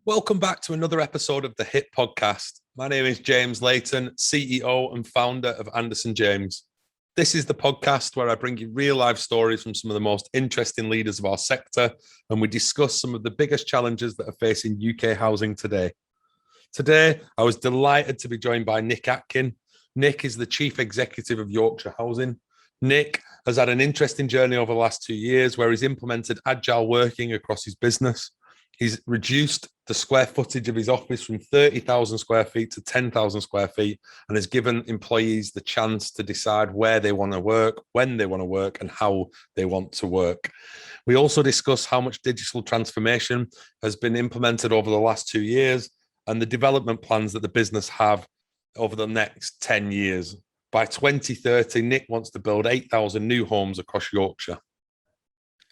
Welcome back to another episode of the HIT podcast. My name is James Leighton, CEO and founder of Anderson James. This is the podcast where I bring you real life stories from some of the most interesting leaders of our sector, and we discuss some of the biggest challenges that are facing UK housing today. Today, I was delighted to be joined by Nick Atkin. Nick is the Chief Executive of Yorkshire Housing. Nick has had an interesting journey over the last 2 years where he's implemented agile working across his business. He's reduced the square footage of his office from 30,000 square feet to 10,000 square feet and has given employees the chance to decide where they want to work, when they want to work, and how they want to work. We also discuss how much digital transformation has been implemented over the last 2 years and the development plans that the business have over the next 10 years. By 2030, Nick wants to build 8,000 new homes across Yorkshire.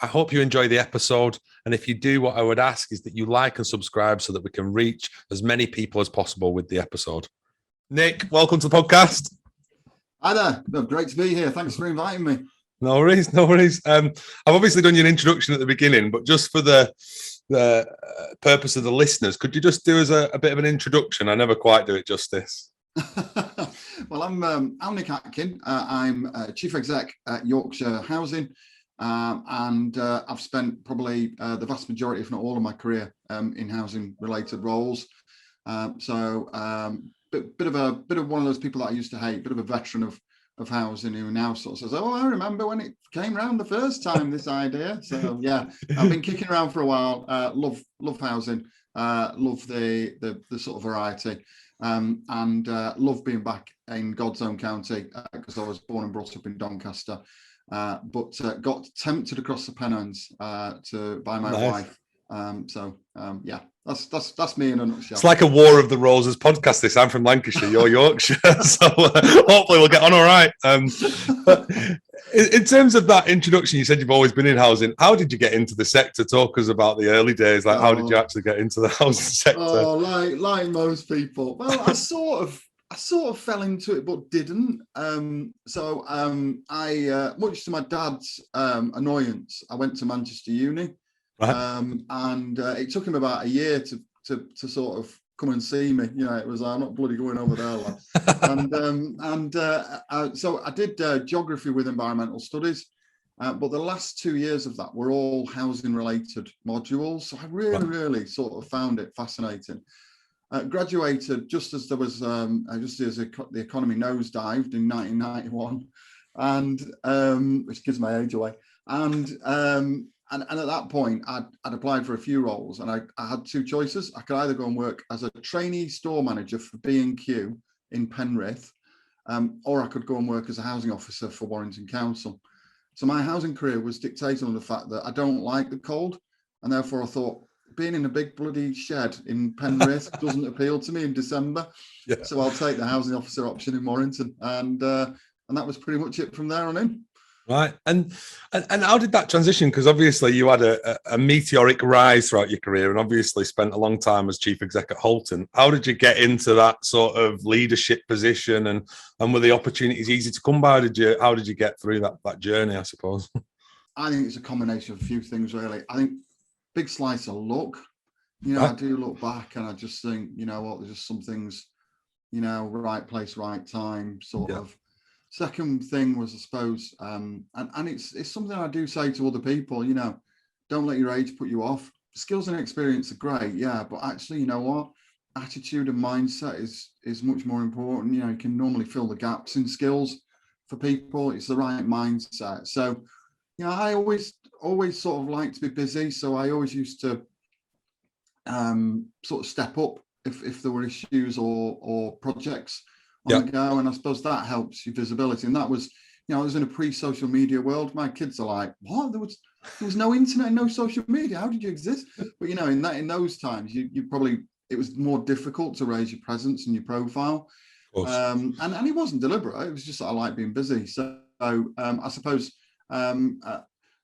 I hope you enjoy the episode. And if you do, what I would ask is that you like and subscribe so that we can reach as many people as possible with the episode. Nick, welcome to the podcast. Hi there. No, great to be here. Thanks for inviting me. No worries, no worries. I've obviously done your introduction at the beginning, but just for the purpose of the listeners, could you just do us a bit of an introduction? I never quite do it justice. Well, I'm Nick Atkin. I'm Chief Exec at Yorkshire Housing. And I've spent probably the vast majority, if not all of my career in housing related roles. Bit of one of those people that I used to hate, bit of a veteran of housing who now sort of says, oh, I remember when it came around the first time, this idea. So yeah, I've been kicking around for a while. Love housing, love the sort of variety, and love being back in God's own county because I was born and brought up in Doncaster. But got tempted across the Pennines by my wife. Yeah, that's me in a nutshell. It's like a War of the Roses podcast. This I'm from Lancashire, you're Yorkshire, so hopefully we'll get on all right. But in terms of that introduction, you said you've always been in housing. How did you get into the sector? Talk us about the early days. Like, how did you actually get into the housing sector? Oh, like most people. Well, I sort of fell into it, but didn't. I, much to my dad's annoyance, I went to Manchester Uni, right. And it took him about a year to sort of come and see me. You know, it was I'm not bloody going over there, lad. So I did geography with environmental studies, but the last 2 years of that were all housing related modules. So I really sort of found it fascinating. Graduated just as there was the economy nosedived in 1991, and which gives my age away. And at that point, I'd applied for a few roles, and I had two choices. I could either go and work as a trainee store manager for B&Q in Penrith, or I could go and work as a housing officer for Warrington Council. So my housing career was dictated on the fact that I don't like the cold, and therefore I thought, being in a big bloody shed in Penrith doesn't appeal to me in December. Yeah. So I'll take the housing officer option in Warrington, and that was pretty much it from there on in. Right. And how did that transition? Because obviously you had a meteoric rise throughout your career, and obviously spent a long time as chief exec at Holton. How did you get into that sort of leadership position, and were the opportunities easy to come by? How did you get through that journey, I suppose? I think it's a combination of a few things, really. I think big slice of luck. You know, I do look back and I just think, you know what, there's just some things, you know, right place, right time, sort of. Second thing was, I suppose, and it's something I do say to other people, you know, don't let your age put you off. Skills and experience are great, yeah, but actually, you know what, attitude and mindset is much more important. You know, you can normally fill the gaps in skills for people. It's the right mindset. So, you know, I always sort of like to be busy, so I always used to sort of step up if there were issues or projects on the go, and I suppose that helps your visibility. And that was, you know, I was in a pre-social media world. My kids are like, what? There was no internet, no social media. How did you exist? But you know, in those times, you probably, it was more difficult to raise your presence and your profile. And it wasn't deliberate. It was just that I like being busy. So I suppose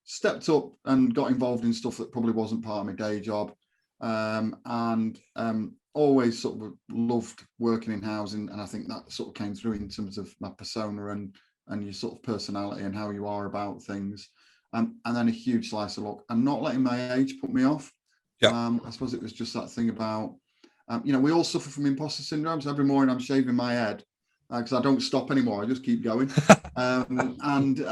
stepped up and got involved in stuff that probably wasn't part of my day job, and always sort of loved working in housing, and I think that sort of came through in terms of my persona and your sort of personality and how you are about things, and then a huge slice of luck and not letting my age put me off. Yeah. I suppose it was just that thing about, we all suffer from imposter syndrome. So every morning I'm shaving my head because I don't stop anymore. I just keep going. And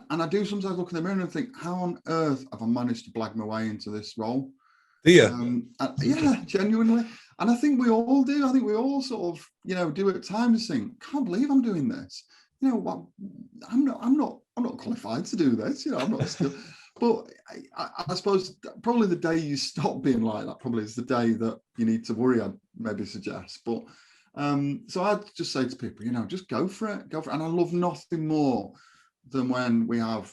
I do sometimes look in the mirror and think, how on earth have I managed to blag my way into this role? Do you? Yeah, genuinely. And I think we all do. I think we all sort of, do at times think, can't believe I'm doing this. I'm not qualified to do this. I'm not skilled. But I suppose probably the day you stop being like that probably is the day that you need to worry, I'd maybe suggest. But so I'd just say to people, just go for it. And I love nothing more than when we have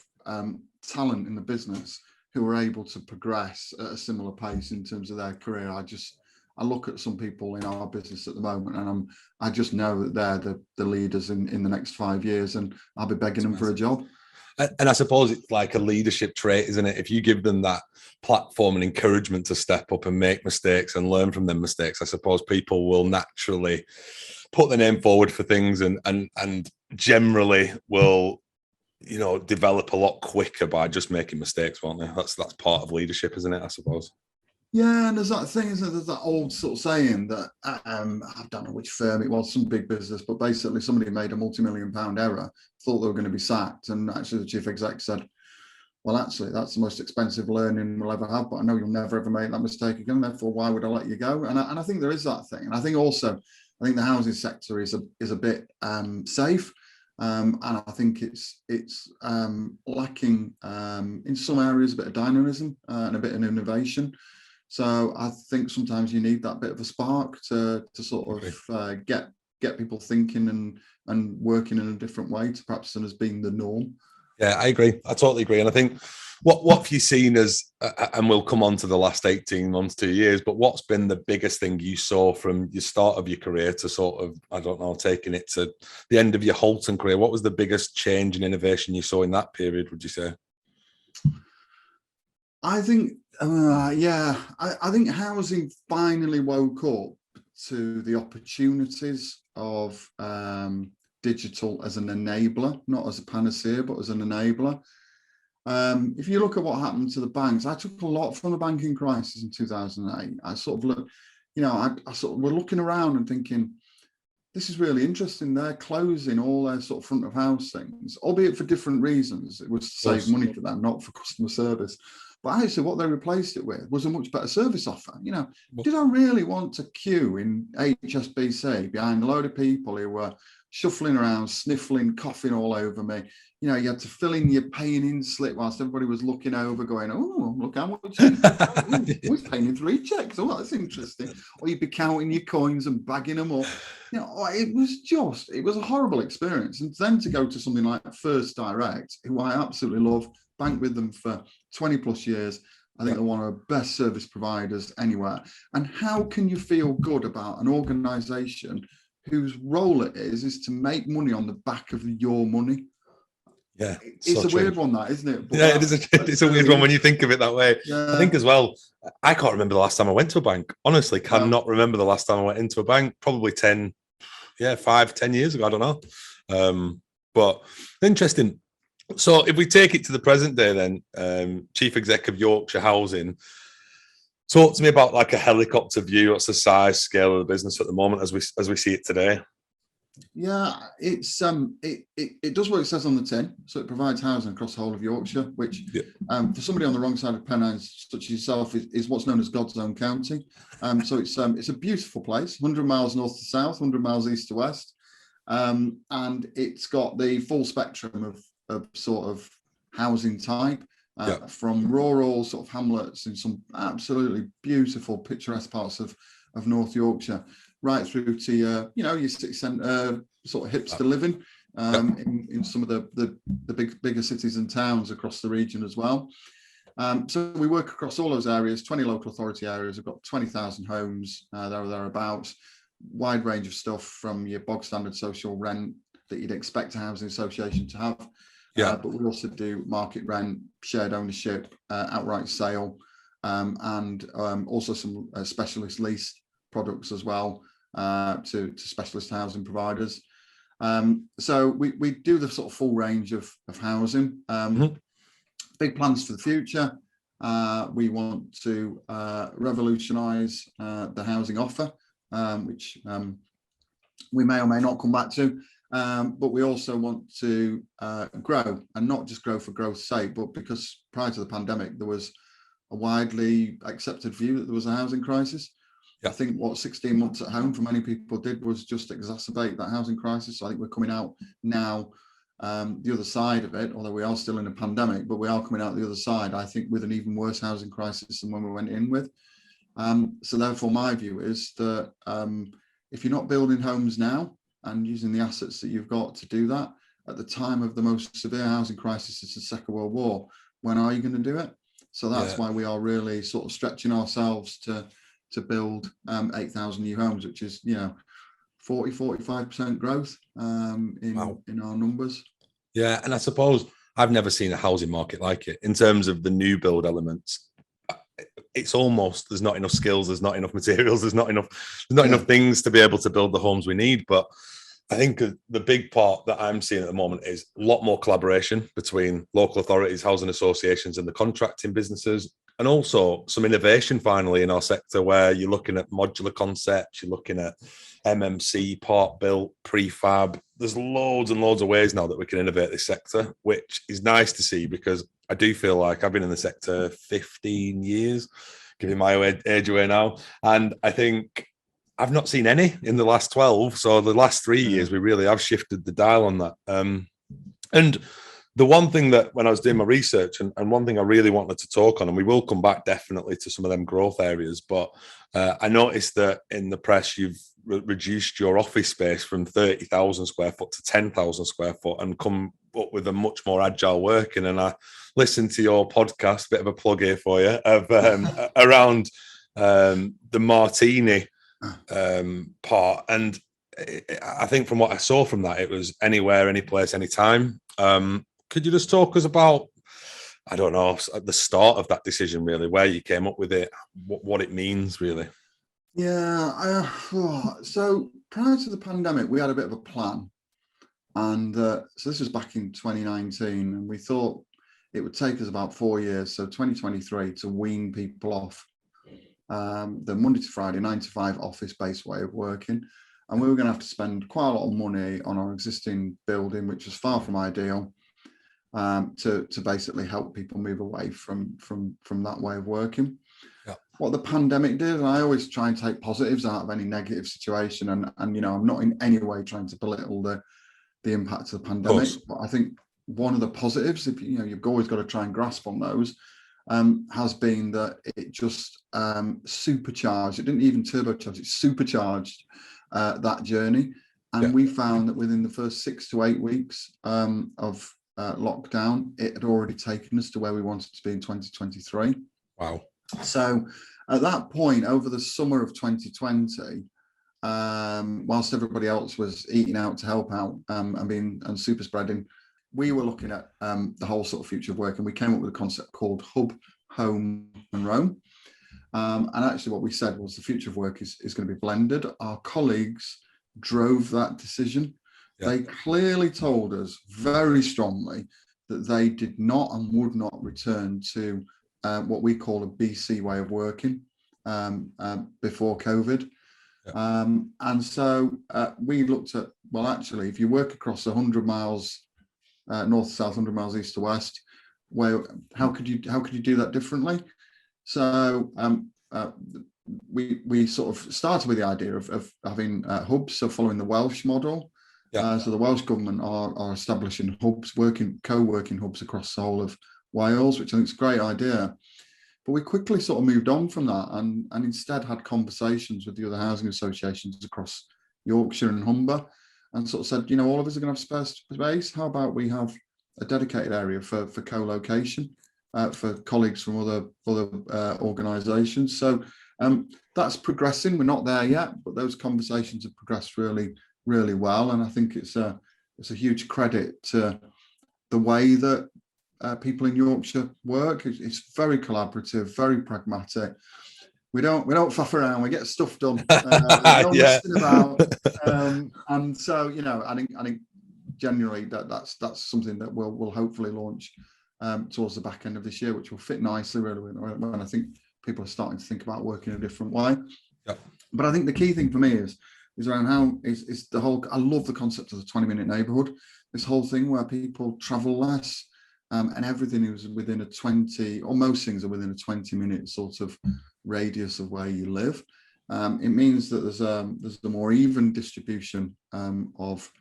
talent in the business who are able to progress at a similar pace in terms of their career. I look at some people in our business at the moment, and I just know that they're the leaders in the next 5 years, and I'll be begging them for a job. And I suppose it's like a leadership trait, isn't it? If you give them that platform and encouragement to step up and make mistakes and learn from them mistakes, I suppose people will naturally put their name forward for things and generally will, develop a lot quicker by just making mistakes, won't they? That's part of leadership, isn't it? I suppose. Yeah, and there's that thing, isn't there? There's that old sort of saying that I don't know which firm it was, some big business, but basically somebody made a multi-million-pound error, thought they were going to be sacked, and actually the chief exec said, well, actually, that's the most expensive learning we'll ever have, but I know you'll never ever make that mistake again, therefore why would I let you go? And I think there is that thing. And I think also, the housing sector is a bit safe. And I think it's lacking in some areas a bit of dynamism and a bit of innovation. So I think sometimes you need that bit of a spark to sort of get people thinking and working in a different way to perhaps than has been the norm. Yeah, I agree. I totally agree. And I think what have you seen as, and we'll come on to the last 18 months, 2 years, but what's been the biggest thing you saw from your start of your career to sort of, I don't know, taking it to the end of your Holton career? What was the biggest change and innovation you saw in that period, would you say? I think, I think housing finally woke up to the opportunities of digital as an enabler, not as a panacea, but as an enabler. If you look at what happened to the banks, I took a lot from the banking crisis in 2008. I sort of look, we're looking around and thinking, this is really interesting. They're closing all their sort of front of house things, albeit for different reasons. It was to save money for them, not for customer service. But actually what they replaced it with was a much better service offer. Did I really want to queue in HSBC behind a load of people who were shuffling around, sniffling, coughing all over me? You had to fill in your paying in slip whilst everybody was looking over going, oh, look how much we're paying in 3 checks. Oh, that's interesting. Or you'd be counting your coins and bagging them up. It was a horrible experience. And then to go to something like First Direct, who I absolutely love, banked with them for 20 plus years. I think they're one of the best service providers anywhere. And how can you feel good about an organisation whose role it is to make money on the back of your money? Yeah, it's a weird one, that, isn't it? But yeah, it's a weird one when you think of it that way. Yeah. I think as well, I can't remember the last time I went to a bank. Honestly, cannot remember the last time I went into a bank. Probably 10 years ago. I don't know. But interesting. So if we take it to the present day then, Chief Exec of Yorkshire Housing, talk to me about like a helicopter view. What's the size, scale of the business at the moment as we see it today? Yeah, it's it does what it says on the tin. So it provides housing across the whole of Yorkshire, which for somebody on the wrong side of Pennines, such as yourself, is what's known as God's own county. So it's a beautiful place, 100 miles north to south, 100 miles east to west, and it's got the full spectrum of sort of housing type, from rural sort of hamlets in some absolutely beautiful, picturesque parts of North Yorkshire, right through to your city centre sort of hipster living in some of the bigger cities and towns across the region as well. So we work across all those areas, 20 local authority areas. We've got 20,000 homes there or thereabouts, wide range of stuff from your bog standard social rent that you'd expect a housing association to have. But we also do market rent, shared ownership, outright sale, and also some specialist lease products as well to specialist housing providers. So we do the sort of full range of housing. Big plans for the future. We want to revolutionise the housing offer, which we may or may not come back to. But we also want to grow, and not just grow for growth's sake, but because prior to the pandemic, there was a widely accepted view that there was a housing crisis. I think what 16 months at home for many people did was just exacerbate that housing crisis. So I think we're coming out now the other side of it, although we are still in a pandemic, but we are coming out the other side, I think, with an even worse housing crisis than when we went in with. So therefore, my view is that if you're not building homes now and using the assets that you've got to do that, at the time of the most severe housing crisis since the Second World War, when are you going to do it? So that's why we are really sort of stretching ourselves to build 8,000 new homes, which is, 45% growth in our numbers. Yeah, and I suppose I've never seen a housing market like it in terms of the new build elements. It's almost, there's not enough skills, there's not enough materials, there's not enough things to be able to build the homes we need. But I think the big part that I'm seeing at the moment is a lot more collaboration between local authorities, housing associations, and the contracting businesses, and also some innovation finally in our sector, where you're looking at modular concepts, you're looking at MMC, part built, prefab. There's loads and loads of ways now that we can innovate this sector, which is nice to see, because I do feel like I've been in the sector 15 years, giving my age away now, and I think I've not seen any in the last 12. So the last 3 years, we really have shifted the dial on that. And the one thing that, when I was doing my research, and one thing I really wanted to talk on, and we will come back definitely to some of them growth areas, but I noticed that in the press, you've reduced your office space from 30,000 square foot to 10,000 square foot and come up with a much more agile working. And I listened to your podcast, bit of a plug here for you, of around the Martini part. And I think from what I saw from that, it was anywhere, any place, anytime. Could you just talk us about, I don't know, at the start of that decision, really, where you came up with it, what it means, really? Yeah, so prior to the pandemic, we had a bit of a plan. And so this was back in 2019, and we thought it would take us about 4 years, so 2023, to wean people off the Monday to Friday, 9 to 5 office-based way of working. And we were going to have to spend quite a lot of money on our existing building, which was far from ideal, to basically help people move away from that way of working. Yeah. What the pandemic did, and I always try and take positives out of any negative situation, and I'm not in any way trying to belittle the impact of the pandemic, but I think one of the positives, if you've always got to try and grasp on those, has been that it just supercharged. It didn't even turbocharge; it supercharged that journey. And we found that within the first 6 to 8 weeks of lockdown, it had already taken us to where we wanted to be in 2023. Wow. So at that point, over the summer of 2020, whilst everybody else was eating out to help out and super spreading, we were looking at the whole sort of future of work, and we came up with a concept called Hub, Home and Roam. And actually what we said was the future of work is going to be blended. Our colleagues drove that decision. Yeah. They clearly told us very strongly that they did not and would not return to what we call a BC way of working before COVID. Yeah. And so we looked at, well, actually, if you work across 100 miles north to south, 100 miles east to west, how could you do that differently? So we sort of started with the idea of having hubs, so following the Welsh model. Yeah. So the Welsh government are establishing hubs, co-working hubs across the whole of Wales, which I think is a great idea. But we quickly sort of moved on from that and instead had conversations with the other housing associations across Yorkshire and Humber, and sort of said, all of us are going to have spare space. How about we have a dedicated area for co-location for colleagues from other organisations? So that's progressing. We're not there yet, but those conversations have progressed really, really well, and I think it's a huge credit to the way that people in Yorkshire work. It's very collaborative, very pragmatic. We don't faff around. We get stuff done. No messing about. And so I think generally that's something that we'll hopefully launch towards the back end of this year, which will fit nicely really when I think people are starting to think about working a different way. Yep. But I think the key thing for me is around how is the whole. I love the concept of the 20-minute neighbourhood. This whole thing where people travel less, and everything is within a 20, or most things are within a 20-minute sort of radius of where you live. It means that there's a more even distribution of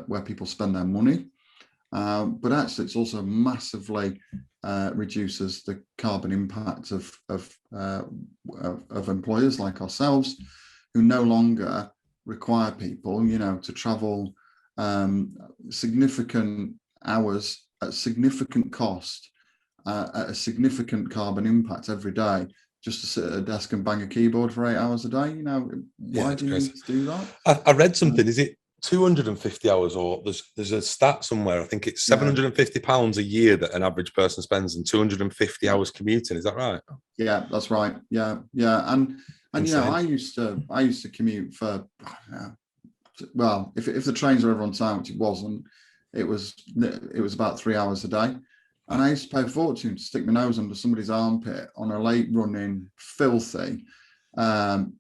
where people spend their money. But actually, it's also massively reduces the carbon impact of employers like ourselves, who no longer require people, to travel significant hours at significant cost, at a significant carbon impact every day, just to sit at a desk and bang a keyboard for 8 hours a day. Why do you need to do that? I read something. Is it 250 hours, or there's a stat somewhere? I think it's £750 a year that an average person spends, and 250 hours commuting. Is that right? Yeah, that's right. Yeah. And I used to commute for, well, if the trains were ever on time, which it wasn't, it was about 3 hours a day. And I used to pay a fortune to stick my nose under somebody's armpit on a late running, filthy, overpriced,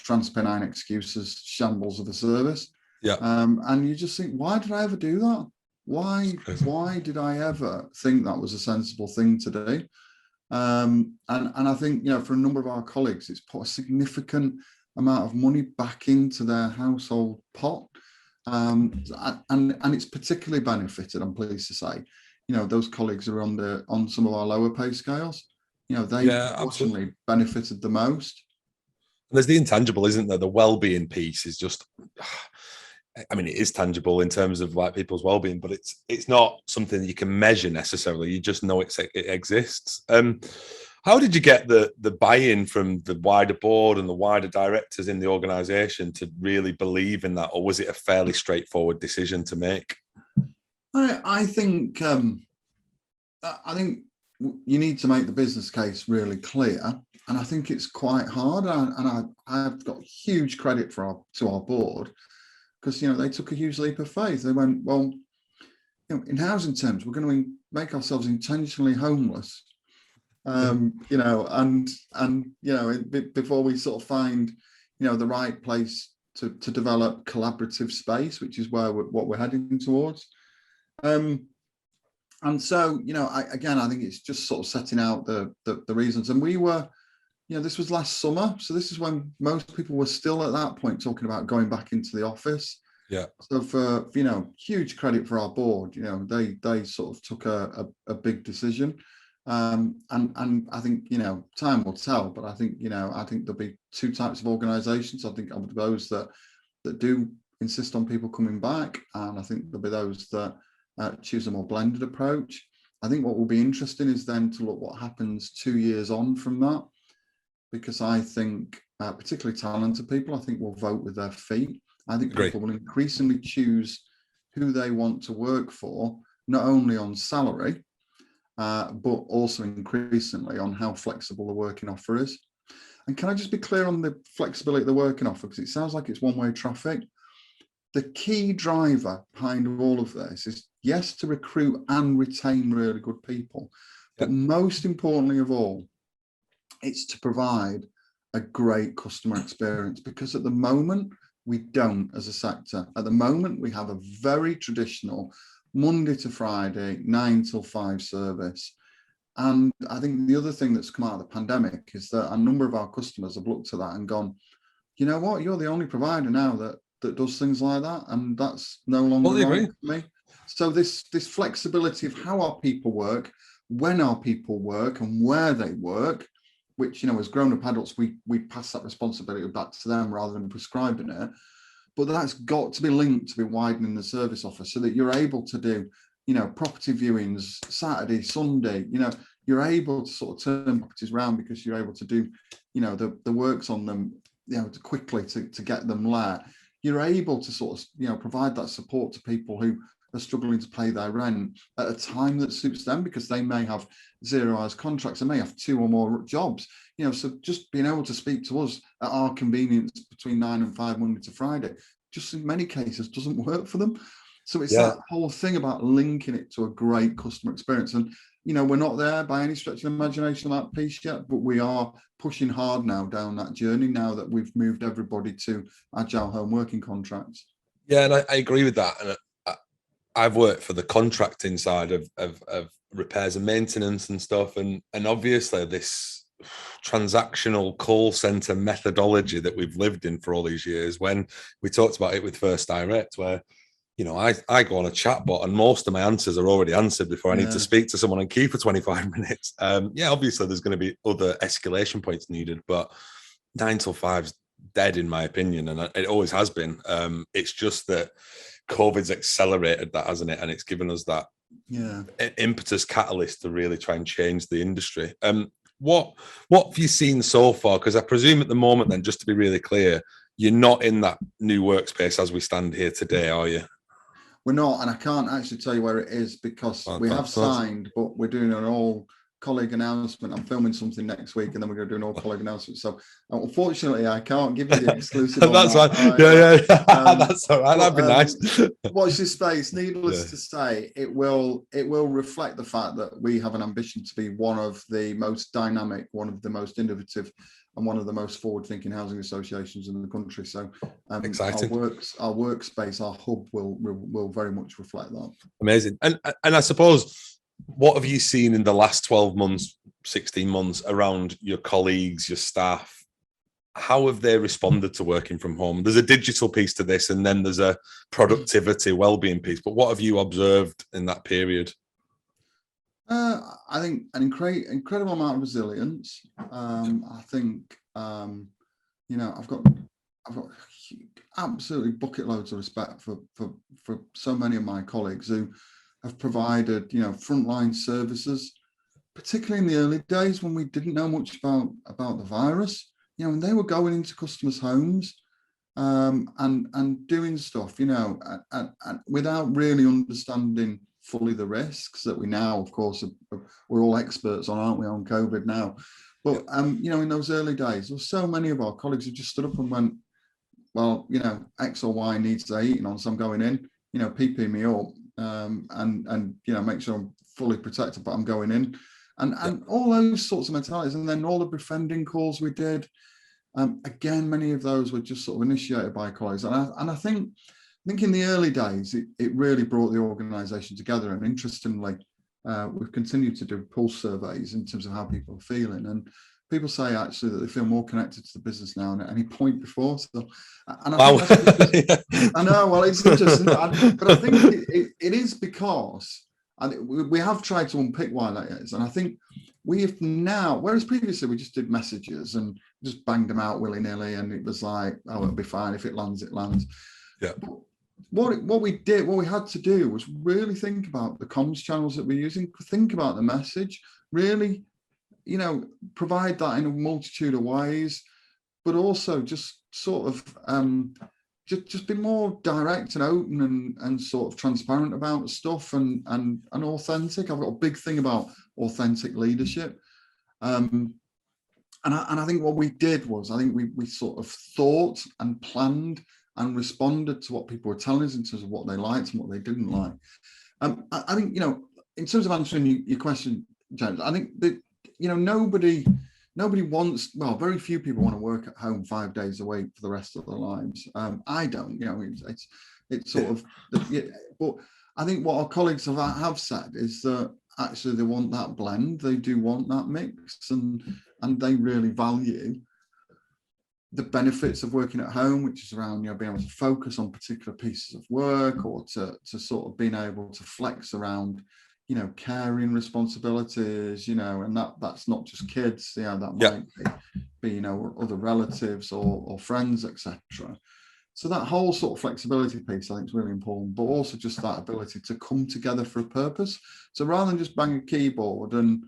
TransPennine excuses, shambles of a service. Yeah. And you just think, why did I ever do that? Why did I ever think that was a sensible thing to do? And I think, for a number of our colleagues, it's put a significant amount of money back into their household pot. And it's particularly benefited, I'm pleased to say, those colleagues are on some of our lower pay scales. They unfortunately benefited the most. There's the intangible, isn't there? The well-being piece is just, I mean, it is tangible in terms of like people's well-being, but it's not something that you can measure necessarily. You just know it exists. How did you get the buy-in from the wider board and the wider directors in the organisation to really believe in that, or was it a fairly straightforward decision to make? I think you need to make the business case really clear, and I think it's quite hard. And I've got huge credit to our board, because they took a huge leap of faith. They went, well, in housing terms, we're going to make ourselves intentionally homeless. Before we sort of find, the right place to develop collaborative space, which is what we're heading towards. And so, I think it's just sort of setting out the reasons. And we were, this was last summer, so this is when most people were still at that point talking about going back into the office. Yeah. So for huge credit for our board. They sort of took a big decision. And I think time will tell, but I think there'll be two types of organisations. I think there'll be those that do insist on people coming back, and I think there'll be those that choose a more blended approach. I think what will be interesting is then to look what happens 2 years on from that, because I think particularly talented people, I think, will vote with their feet. I think people will increasingly choose who they want to work for, not only on salary, but also increasingly on how flexible the working offer is. And can I just be clear on the flexibility of the working offer, because it sounds like it's one-way traffic. The key driver behind all of this is, yes, to recruit and retain really good people, but most importantly of all, it's to provide a great customer experience, because at the moment we don't, as a sector. At the moment we have a very traditional Monday to Friday 9 till 5 service. And I think the other thing that's come out of the pandemic is that a number of our customers have looked at that and gone, you know what, you're the only provider now that does things like that, and that's no longer right for me. So this flexibility of how our people work, when our people work, and where they work, which, as grown-up adults, we pass that responsibility back to them rather than prescribing it. But that's got to be linked to be widening the service offer, so that you're able to do, property viewings Saturday, Sunday. You're able to sort of turn properties around because you're able to do, the works on them, to quickly to get them let. You're able to sort of, provide that support to people who are struggling to pay their rent at a time that suits them, because they may have 0 hours contracts, they may have 2 or more jobs. So just being able to speak to us at our convenience between 9 and 5 Monday to Friday, just in many cases doesn't work for them. So it's that whole thing about linking it to a great customer experience. And, we're not there by any stretch of the imagination on that piece yet, but we are pushing hard now down that journey now that we've moved everybody to agile home working contracts. Yeah, and I agree with that. And I've worked for the contracting side of repairs and maintenance and stuff. And obviously this transactional call center methodology that we've lived in for all these years, when we talked about it with First Direct, where I go on a chat bot and most of my answers are already answered before I need to speak to someone and queue for 25 minutes. Obviously there's going to be other escalation points needed, but 9 till 5's dead in my opinion, and it always has been. It's just that COVID's accelerated that, hasn't it? And it's given us that impetus catalyst to really try and change the industry. What have you seen so far? Because I presume at the moment, then, just to be really clear, you're not in that new workspace as we stand here today, are you? We're not, and I can't actually tell you where it is because we have signed, but we're doing an all-colleague announcement. I'm filming something next week, and then we're going to do an all-colleague announcement. So, unfortunately, I can't give you the exclusive. That's fine. That's all right. That'd be nice. Watch this space. Needless to say, it will reflect the fact that we have an ambition to be one of the most dynamic, one of the most innovative, and one of the most forward-thinking housing associations in the country. So exciting. Our workspace, our hub will very much reflect that. Amazing. And I suppose, what have you seen in the last 12 months, 16 months around your colleagues, your staff? How have they responded to working from home? There's a digital piece to this, and then there's a productivity, well-being piece. But what have you observed in that period? I think an incredible amount of resilience. I think I've got absolutely bucket loads of respect for so many of my colleagues who have provided frontline services, particularly in the early days when we didn't know much about the virus. And they were going into customers' homes and doing stuff, and without really understanding fully the risks that we now, of course, we're all experts on, aren't we, on COVID now? But in those early days, there were so many of our colleagues who just stood up and went, well, X or Y needs their eating on, so I'm going in, PP me up, and make sure I'm fully protected, but I'm going in, and all those sorts of mentalities, and then all the befriending calls we did. Again, many of those were just sort of initiated by colleagues, and I think in the early days, it really brought the organisation together. And interestingly, we've continued to do pulse surveys in terms of how people are feeling. And people say actually that they feel more connected to the business now than at any point before. So, and I think I know, well, it's interesting, but I think it is because, and we have tried to unpick why that is. And I think we have now, whereas previously we just did messages and just banged them out willy-nilly, and it was like, oh, it'll be fine. If it lands, it lands. Yeah. But what we had to do was really think about the comms channels that we're using, think about the message, really, provide that in a multitude of ways, but also just sort of just be more direct and open and sort of transparent about stuff and authentic. I've got a big thing about authentic leadership. And I think what we did was, I think we sort of thought and planned and responded to what people were telling us in terms of what they liked and what they didn't like. I think, in terms of answering your question, James, I think that, nobody wants, well, very few people want to work at home 5 days a week for the rest of their lives. I don't, it's sort of, but I think what our colleagues have said is that actually they want that blend, they do want that mix, and they really value the benefits of working at home, which is around being able to focus on particular pieces of work, or to sort of being able to flex around caring responsibilities, and that's not just kids, that might be other relatives or friends, etc. So that whole sort of flexibility piece I think is really important, but also just that ability to come together for a purpose. So rather than just bang a keyboard and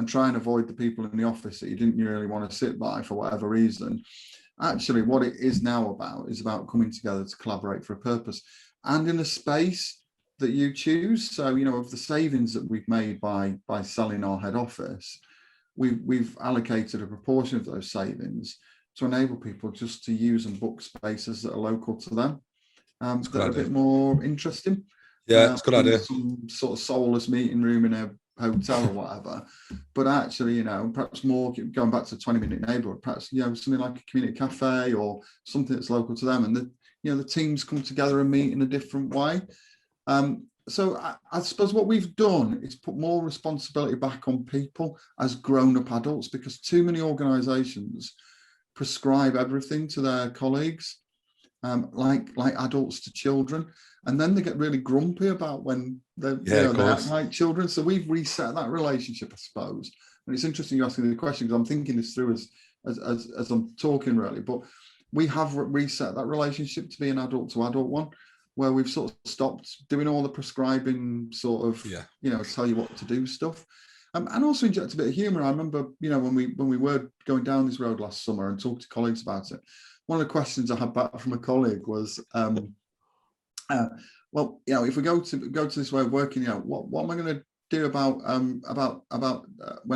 try and avoid the people in the office that you didn't really want to sit by for whatever reason, actually what it is now is about coming together to collaborate for a purpose and in a space that you choose. So, of the savings that we've made by selling our head office, we've allocated a proportion of those savings to enable people just to use and book spaces that are local to them, that are a bit more interesting. Yeah, it's a good idea. Some sort of soulless meeting room in a hotel or whatever, but actually, perhaps more going back to 20-minute neighborhood, perhaps, something like a community cafe or something that's local to them, and the teams come together and meet in a different way. So I suppose what we've done is put more responsibility back on people as grown-up adults, because too many organizations prescribe everything to their colleagues, like adults to children, and then they get really grumpy about when they act like children. So we've reset that relationship, I suppose. And it's interesting you asking the question, because I'm thinking this through as I'm talking, really. But we have reset that relationship to be an adult to adult one, where we've sort of stopped doing all the prescribing sort of, tell you what to do stuff. And also inject a bit of humour. I remember, when we were going down this road last summer and talked to colleagues about it, one of the questions I had back from a colleague was, well, if we go to this way of working, what am I going to do about when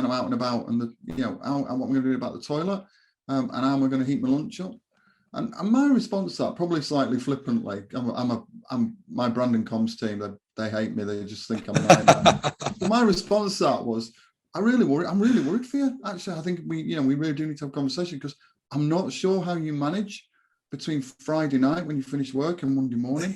I'm out and about, and what am I going to do about the toilet, and how am I going to heat my lunch up? And my response to that, probably slightly flippantly, I'm my brand and comms team, they hate me. They just think I'm a nightmare. So my response to that was, I'm really worried for you. Actually, I think we really do need to have a conversation, because I'm not sure how you manage between Friday night when you finish work and Monday morning.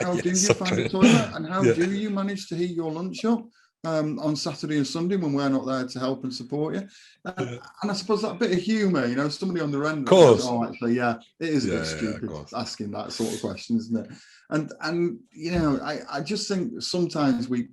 How do you find the toilet, and how do you manage to heat your lunch up on Saturday and Sunday when we're not there to help and support you? And I suppose that bit of humour, somebody on the end goes, oh, actually, it is a bit stupid asking that sort of question, isn't it? And I just think sometimes we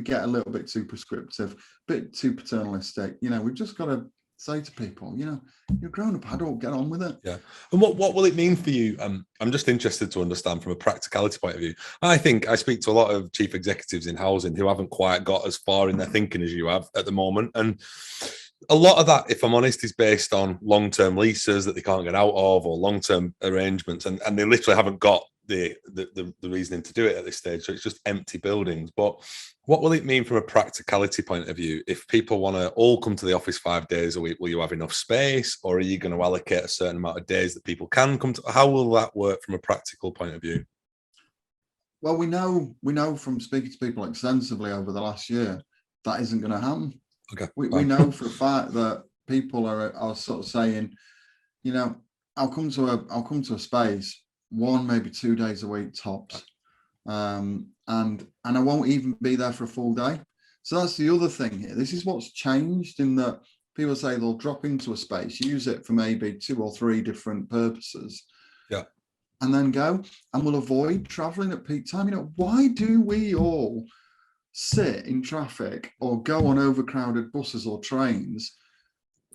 get a little bit too prescriptive, a bit too paternalistic. We've just got to say to people, you're a grown-up adult, get on with it. Yeah. And what will it mean for you? I'm just interested to understand from a practicality point of view. I think I speak to a lot of chief executives in housing who haven't quite got as far in their thinking as you have at the moment. And a lot of that, if I'm honest, is based on long-term leases that they can't get out of, or long-term arrangements. And they literally haven't got the reasoning to do it at this stage. So it's just empty buildings. But what will it mean from a practicality point of view? If people want to all come to the office 5 days a week, will you have enough space, or are you going to allocate a certain amount of days that people can come to? How will that work from a practical point of view? Well, we know from speaking to people extensively over the last year, that isn't going to happen. Okay. We know for a fact that people are sort of saying, I'll come to a space 1, maybe 2 days a week tops. And I won't even be there for a full day. So that's the other thing here. This is what's changed, in that people say they'll drop into a space, use it for maybe 2 or 3 different purposes, and then go, and we'll avoid traveling at peak time. Why do we all sit in traffic or go on overcrowded buses or trains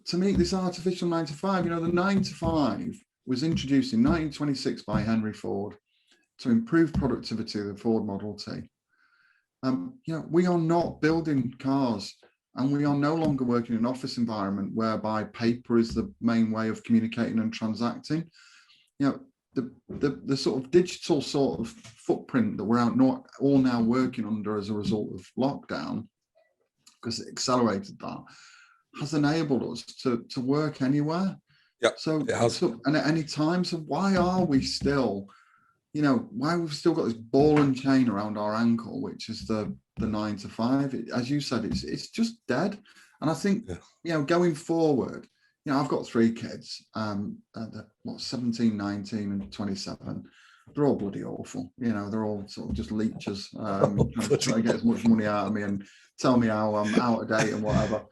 to meet this artificial 9 to 5? The 9 to 5 was introduced in 1926 by Henry Ford to improve productivity of the Ford Model T. We are not building cars, and we are no longer working in an office environment whereby paper is the main way of communicating and transacting. The sort of digital sort of footprint that we're all now working under as a result of lockdown, because it accelerated that, has enabled us to work anywhere. Yeah, so and at any time. So why are we still, why we've still got this ball and chain around our ankle, which is the 9 to 5? As you said, it's just dead. And I think, going forward, I've got 3 kids, 17, 19 and 27. They're all bloody awful. They're all sort of just leeches, trying to get as much money out of me and tell me how I'm out of date and whatever.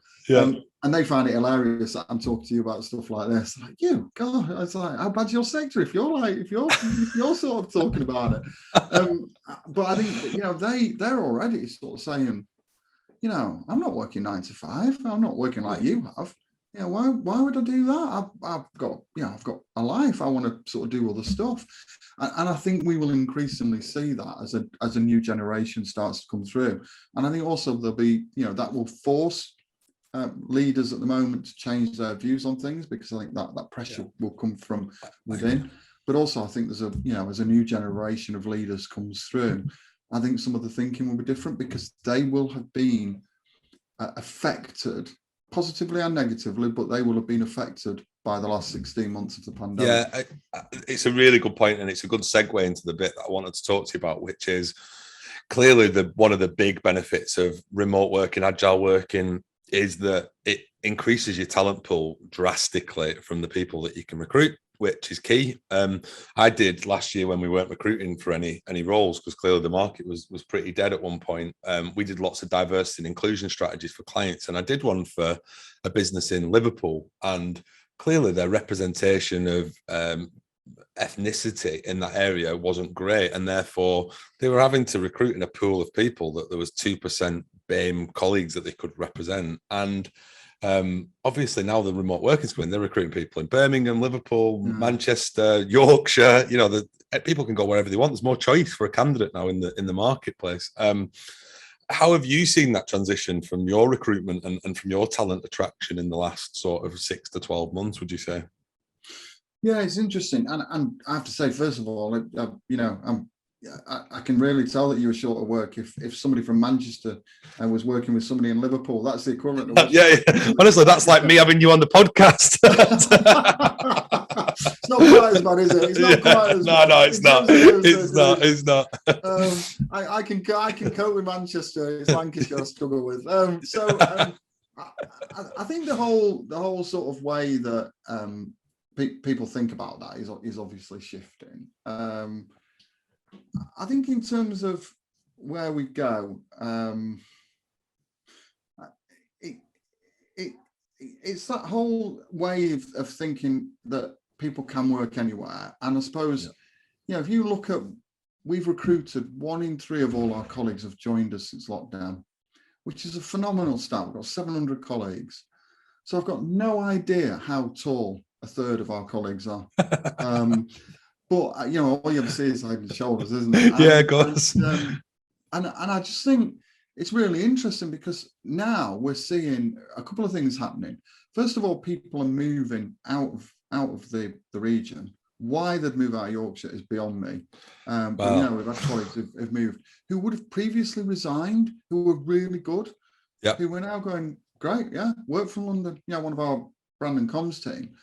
And they find it hilarious that I'm talking to you about stuff like this. Like, God, it's like, how bad's your sector if you're sort of talking about it? But I think they're already sort of saying, I'm not working 9 to 5. I'm not working like you have. Why would I do that? I've got a life. I want to sort of do other stuff, and I think we will increasingly see that as a new generation starts to come through. And I think also there'll be, that will force leaders at the moment to change their views on things, because I think that pressure will come from within. But also I think there's as a new generation of leaders comes through, I think some of the thinking will be different, because they will have been affected positively and negatively, but they will have been affected by the last 16 months of the pandemic. Yeah, it's a really good point, and it's a good segue into the bit that I wanted to talk to you about, which is clearly one of the big benefits of remote working, agile working, is that it increases your talent pool drastically from the people that you can recruit, which is key. I did last year when we weren't recruiting for any roles, because clearly the market was pretty dead at one point. We did lots of diversity and inclusion strategies for clients, and I did one for a business in Liverpool, and clearly their representation of ethnicity in that area wasn't great, and therefore they were having to recruit in a pool of people that there was 2% BAME colleagues that they could represent. And obviously now the remote working's coming, they're recruiting people in Birmingham, Liverpool, Manchester, Yorkshire. You know, the people can go wherever they want. There's more choice for a candidate now in the marketplace. How have you seen that transition from your recruitment and from your talent attraction in the last sort of 6 to 12 months, would you say? Yeah, it's interesting, and I have to say, first of all, I can really tell that you were short of work if somebody from Manchester was working with somebody in Liverpool. That's the equivalent of yeah. Honestly, that's like me having you on the podcast. It's not quite as bad, is it? It's not quite as bad. No, it's not. It's not. I can cope with Manchester. It's Lancashire I struggle with. I think the whole sort of way that people think about that is obviously shifting. I think in terms of where we go, it's that whole way of thinking that people can work anywhere. And I suppose, if you look at, we've recruited 1 in 3 of all our colleagues have joined us since lockdown, which is a phenomenal start. We've got 700 colleagues. So I've got no idea how tall a third of our colleagues are. But all you ever see is head and shoulders, isn't it? Yeah, of course. And I just think it's really interesting, because now we're seeing a couple of things happening. First of all, people are moving out of the region. Why they'd move out of Yorkshire is beyond me. But we've had colleagues who've moved who would have previously resigned, who were really good, who were now going, great, work from London. One of our brand and comms team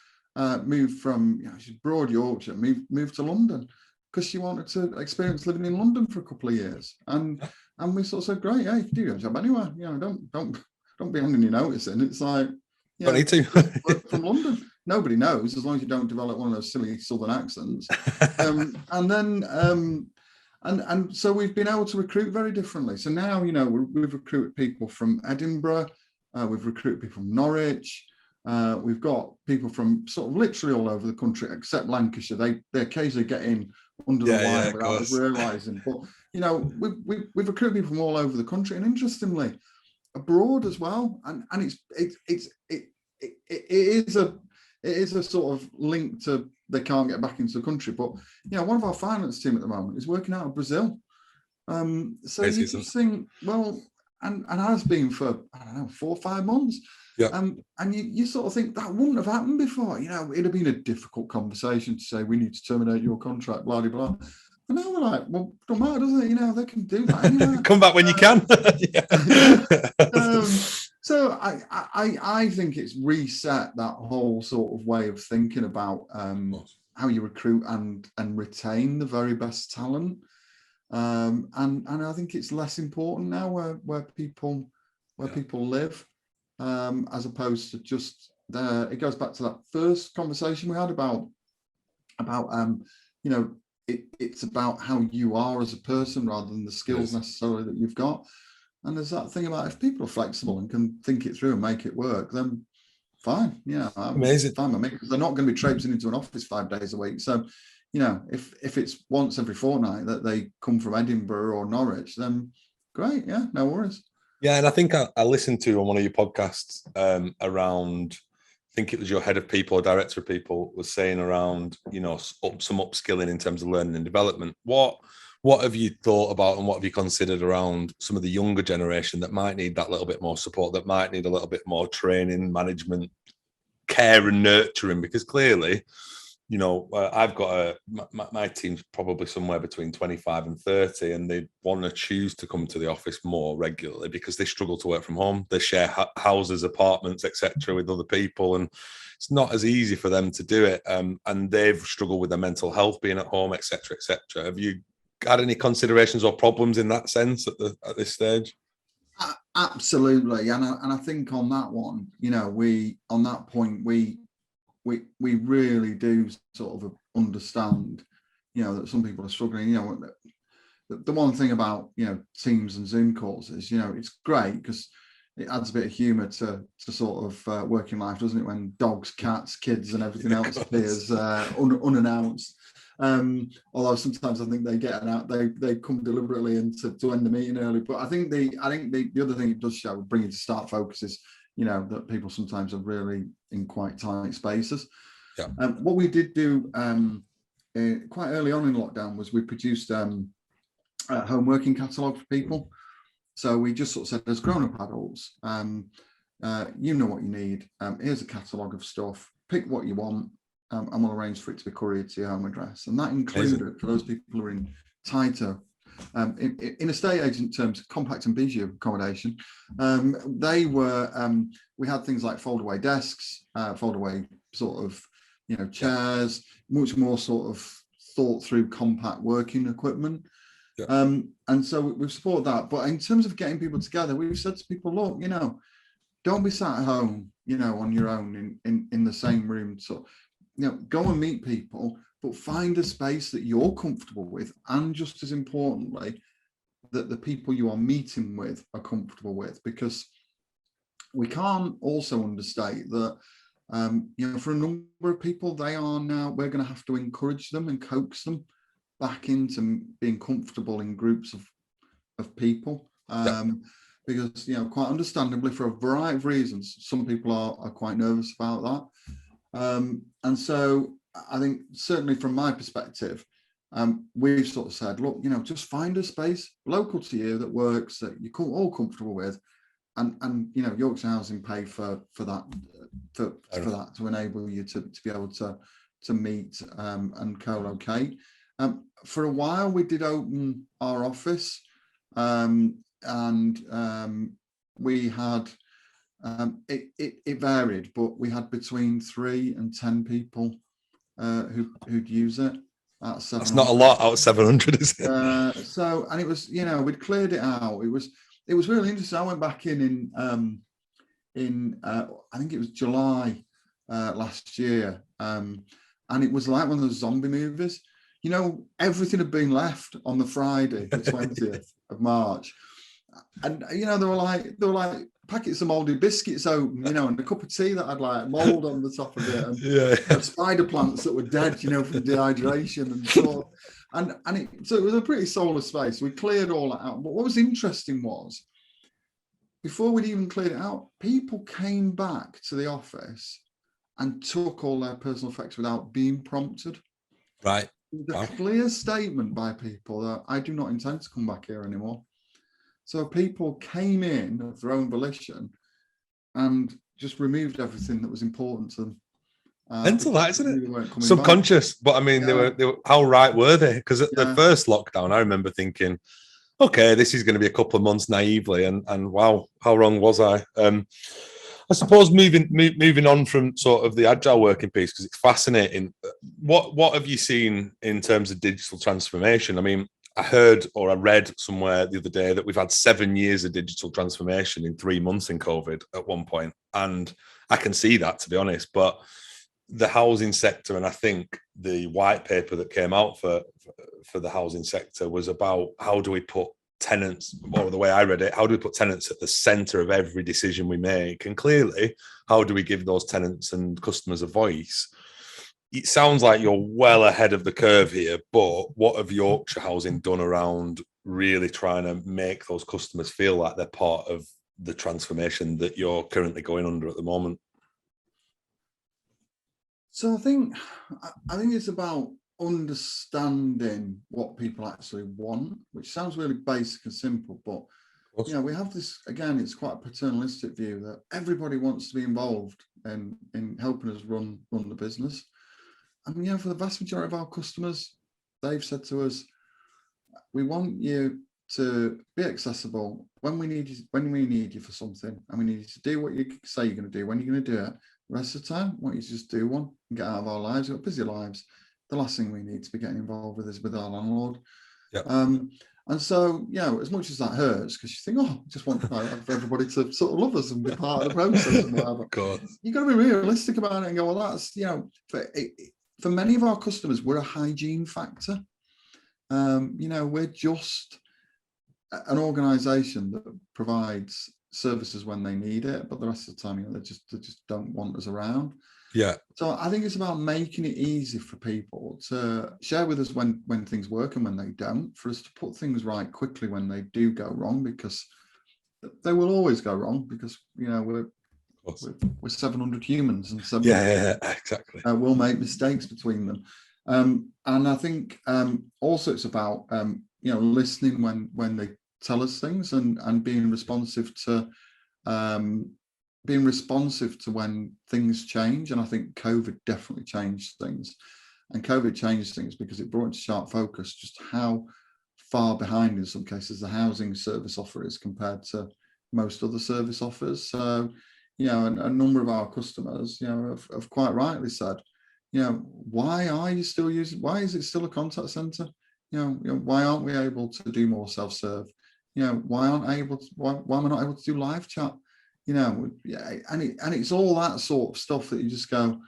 moved from she's Broad Yorkshire, moved to London because she wanted to experience living in London for a couple of years. And we sort of said, great, you can do your job anywhere. Don't be handing your notice in. It's like, don't need to work from London. Nobody knows, as long as you don't develop one of those silly southern accents. And so we've been able to recruit very differently. So now, we've recruited people from Edinburgh, we've recruited people from Norwich. We've got people from sort of literally all over the country, except Lancashire. They occasionally get in under the wire without us realising. But we've recruited people from all over the country, and interestingly, abroad as well. And it is a sort of link to they can't get back into the country. But one of our finance team at the moment is working out of Brazil. So you just think, well, and has been for 4 or 5 months. And you sort of think that wouldn't have happened before. It'd have been a difficult conversation to say we need to terminate your contract, blah blah blah. And now we're like, well, don't matter, does it? They can do that anyway. Come back when you can. So I think it's reset that whole sort of way of thinking about how you recruit and retain the very best talent. And I think it's less important now where people live, as opposed to just it goes back to that first conversation we had about it's about how you are as a person rather than the skills necessarily that you've got. And there's that thing about if people are flexible and can think it through and make it work, then fine. Amazing. Fine with me, because they're not going to be traipsing into an office 5 days a week. So, if it's once every fortnight that they come from Edinburgh or Norwich, then great. Yeah, no worries. Yeah, and I think I listened to on one of your podcasts around, I think it was your head of people or director of people was saying around, some upskilling in terms of learning and development. What have you thought about and what have you considered around some of the younger generation that might need that little bit more support, that might need a little bit more training, management, care and nurturing? Because clearly, I've got my team's probably somewhere between 25 and 30, and they want to choose to come to the office more regularly because they struggle to work from home. They share houses, apartments, etc. with other people, and it's not as easy for them to do it. And they've struggled with their mental health being at home, etc., etc. had any considerations or problems in that sense at this stage? Absolutely, and I think on that one, we really do sort of understand, that some people are struggling. The one thing about Teams and Zoom calls is it's great because it adds a bit of humour to sort of working life, doesn't it? When dogs, cats, kids, and everything else appears unannounced. Although sometimes I think they get out, they come deliberately and to end the meeting early. But I think the other thing it does show, bringing to start focus, is that people sometimes are really in quite tight spaces. Yeah. What we did do quite early on in lockdown was we produced a home working catalogue for people. So we just sort of said, as grown-up adults, you know what you need. Here's a catalogue of stuff. Pick what you want, and we'll arrange for it to be couriered to your home address. And that included, for those people who are in tighter, in estate agent terms, compact and bijou accommodation, we had things like fold-away desks, fold-away sort of, chairs, much more sort of thought-through compact working equipment. Yeah. And so we've supported that. But in terms of getting people together, we've said to people, look, don't be sat at home, on your own in the same room. So, go and meet people, but find a space that you're comfortable with. And just as importantly, that the people you are meeting with are comfortable with, because we can't also understate that, for a number of people, we're going to have to encourage them and coax them back into being comfortable in groups of people, because quite understandably, for a variety of reasons, some people are quite nervous about that, and so I think certainly from my perspective, we've sort of said, look, just find a space local to you that works, that you're all comfortable with, and Yorkshire Housing pay for that to enable you to be able to meet and co-locate. For a while, we did open our office, and we had it varied, but we had between 3 and 10 people who'd use it. That's not a lot out of 700, is it? And it was, we'd cleared it out. It was really interesting. I went back in I think it was July last year, and it was like one of those zombie movies. Everything had been left on the Friday, the 20th of March. And, they were like packets of mouldy biscuits open, and a cup of tea that had like mould on the top of it, and spider plants that were dead, from dehydration and so on. So it was a pretty soulless space. We cleared all that out. But what was interesting was, before we'd even cleared it out, people came back to the office and took all their personal effects without being prompted. Right. The clear statement by people that I do not intend to come back here anymore. So people came in of their own volition and just removed everything that was important to them. Mental, that, isn't it? Subconscious, back. But I mean, they were. How right were they? Because at the first lockdown, I remember thinking, okay, this is going to be a couple of months naively, and wow, how wrong was I? I suppose moving on from sort of the agile working piece, because it's fascinating. What have you seen in terms of digital transformation? I mean, I heard or I read somewhere the other day that we've had 7 years of digital transformation in 3 months in COVID at one point, and I can see that, to be honest. But the housing sector, and I think the white paper that came out for the housing sector was about how do we put tenants, or the way I read it, how do we put tenants at the center of every decision we make? And clearly, how do we give those tenants and customers a voice? It sounds like you're well ahead of the curve here, but what have Yorkshire Housing done around really trying to make those customers feel like they're part of the transformation that you're currently going under at the moment? So I think it's about understanding what people actually want, which sounds really basic and simple, but we have this, again, it's quite a paternalistic view that everybody wants to be involved in helping us run the business. And for the vast majority of our customers, they've said to us, we want you to be accessible when we need you for something, and we need you to do what you say you're going to do when you're going to do it. The rest of the time, we want you to just do one and get out of our lives. We've got busy lives. The last thing we need to be getting involved with is with our landlord. Yeah. And so, as much as that hurts, because you think, I just want everybody to sort of love us and be part of the process and whatever. You've got to be realistic about it and go, well, that's, for many of our customers, we're a hygiene factor. We're just an organisation that provides services when they need it, but the rest of the time, they just don't want us around. Yeah. So I think it's about making it easy for people to share with us when things work and when they don't, for us to put things right quickly when they do go wrong, because they will always go wrong, because we're 700 humans, and so exactly. We'll make mistakes between them. And I think also it's about listening when they tell us things, and being responsive to when things change. And I think COVID definitely changed things. And COVID changed things because it brought into sharp focus just how far behind, in some cases, the housing service offer is compared to most other service offers. So, a number of our customers, have quite rightly said, why is it still a contact centre? Why aren't we able to do more self-serve? Why am I not able to do live chat? And it's all that sort of stuff that you just go,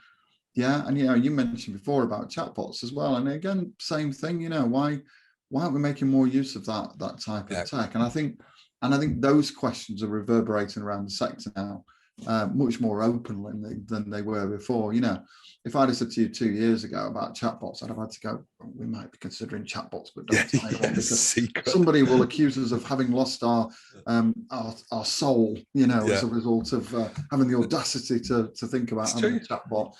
and you mentioned before about chatbots as well, and again, same thing. Why aren't we making more use of that type of tech? And I think those questions are reverberating around the sector now, much more openly than they were before. If I'd have said to you 2 years ago about chatbots, I'd have had to go, we might be considering chatbots, but don't sign on, because somebody will accuse us of having lost our soul, as a result of having the audacity to think about having a chatbot.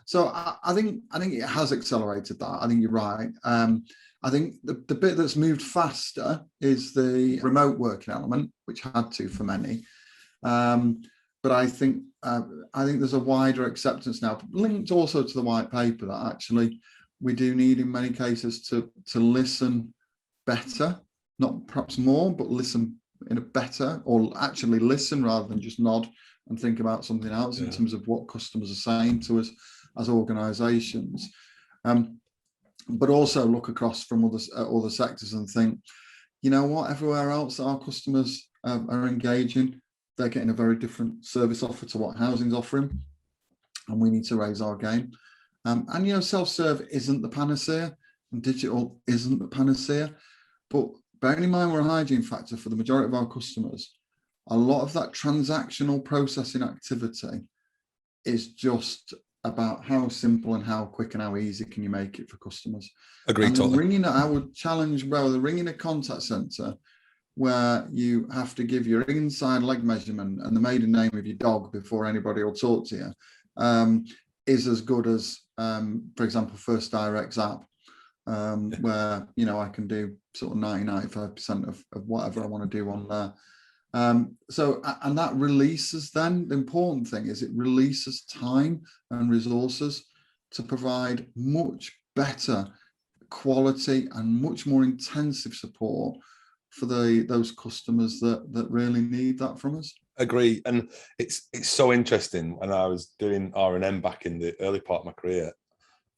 So I think it has accelerated that. I think you're right. I think the bit that's moved faster is the remote working element, which had to for many. But I think there's a wider acceptance now, linked also to the white paper, that actually we do need in many cases to listen better, not perhaps more, but listen in a better, or actually listen rather than just nod and think about something else in terms of what customers are saying to us as organisations. But also look across from other sectors and think, what, everywhere else our customers are engaging, they're getting a very different service offer to what housing's offering, and we need to raise our game. And self-serve isn't the panacea, and digital isn't the panacea, but bearing in mind we're a hygiene factor for the majority of our customers, a lot of that transactional processing activity is just about how simple and how quick and how easy can you make it for customers. Agreed. Totally. I would challenge, the ringing a contact centre where you have to give your inside leg measurement and the maiden name of your dog before anybody will talk to you, is as good as, for example, First Direct's app, where I can do sort of 90-95% of whatever I want to do on there. So that releases, then the important thing is it releases time and resources to provide much better quality and much more intensive support for those customers that really need that from us. Agree. And it's so interesting. When I was doing R&M back in the early part of my career,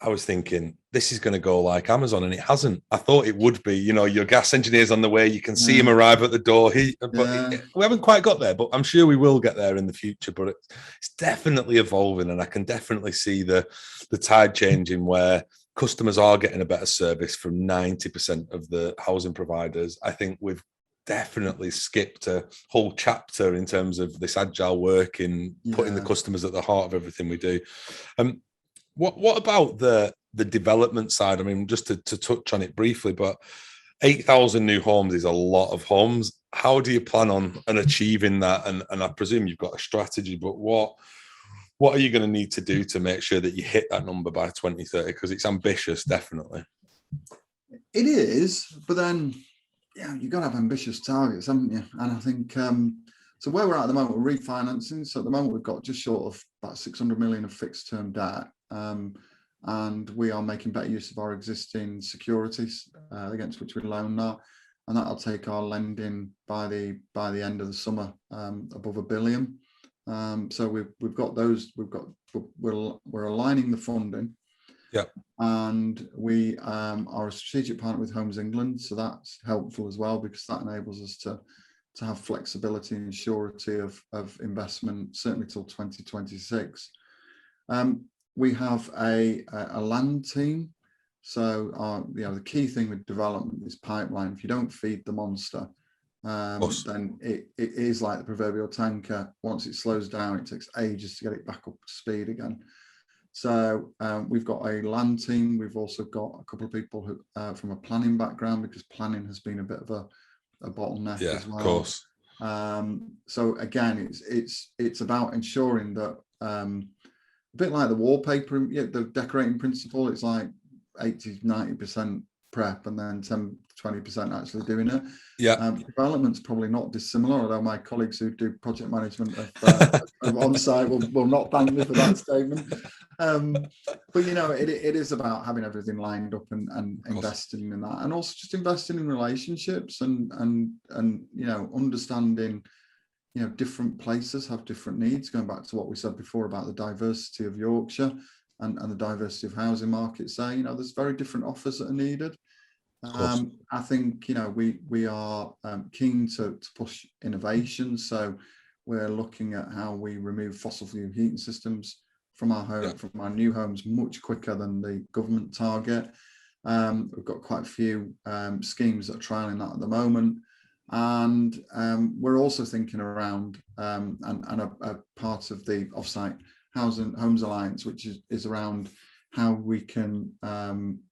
I was thinking, this is going to go like Amazon, and it hasn't. I thought it would be. Your gas engineer's on the way. You can see him arrive at the door. We haven't quite got there, but I'm sure we will get there in the future. But it's definitely evolving, and I can definitely see the tide changing, where customers are getting a better service from 90% of the housing providers. I think we've definitely skipped a whole chapter in terms of this agile work in putting the customers at the heart of everything we do. What about the development side? I mean, just to touch on it briefly, but 8,000 new homes is a lot of homes. How do you plan on achieving that? And I presume you've got a strategy, but what are you going to need to do to make sure that you hit that number by 2030? Because it's ambitious, definitely. It is, but then, you've got to have ambitious targets, haven't you? And I think, so where we're at the moment, we're refinancing. So at the moment, we've got just short of about 600 million of fixed term debt. And we are making better use of our existing securities against which we loan now. And that'll take our lending by the end of the summer above £1 billion. So we've got those. We're aligning the funding, Yeah. And we are a strategic partner with Homes England, so that's helpful as well, because that enables us to have flexibility and surety of investment, certainly till 2026. We have a land team. So the key thing with development is pipeline. If you don't feed the monster, then it is like the proverbial tanker. Once it slows down, it takes ages to get it back up to speed again. So we've got a land team. We've also got a couple of people who from a planning background, because planning has been a bit of a bottleneck as well. Of course. So again, it's about ensuring that a bit like the wallpaper, the decorating principle. It's like 80-90% prep and then 10-20% actually doing it. Development's probably not dissimilar, although my colleagues who do project management of on-site will not thank me for that statement. But it is about having everything lined up and investing in that, and also just investing in relationships and understanding different places have different needs, going back to what we said before about the diversity of Yorkshire and the diversity of housing markets. There's very different offers that are needed. I think we are keen to push innovation, so we're looking at how we remove fossil fuel heating systems from our home, from our new homes, much quicker than the government target. We've got quite a few schemes that are trialing that at the moment, and we're also thinking around and a part of the offsite Homes Alliance, which is around how we can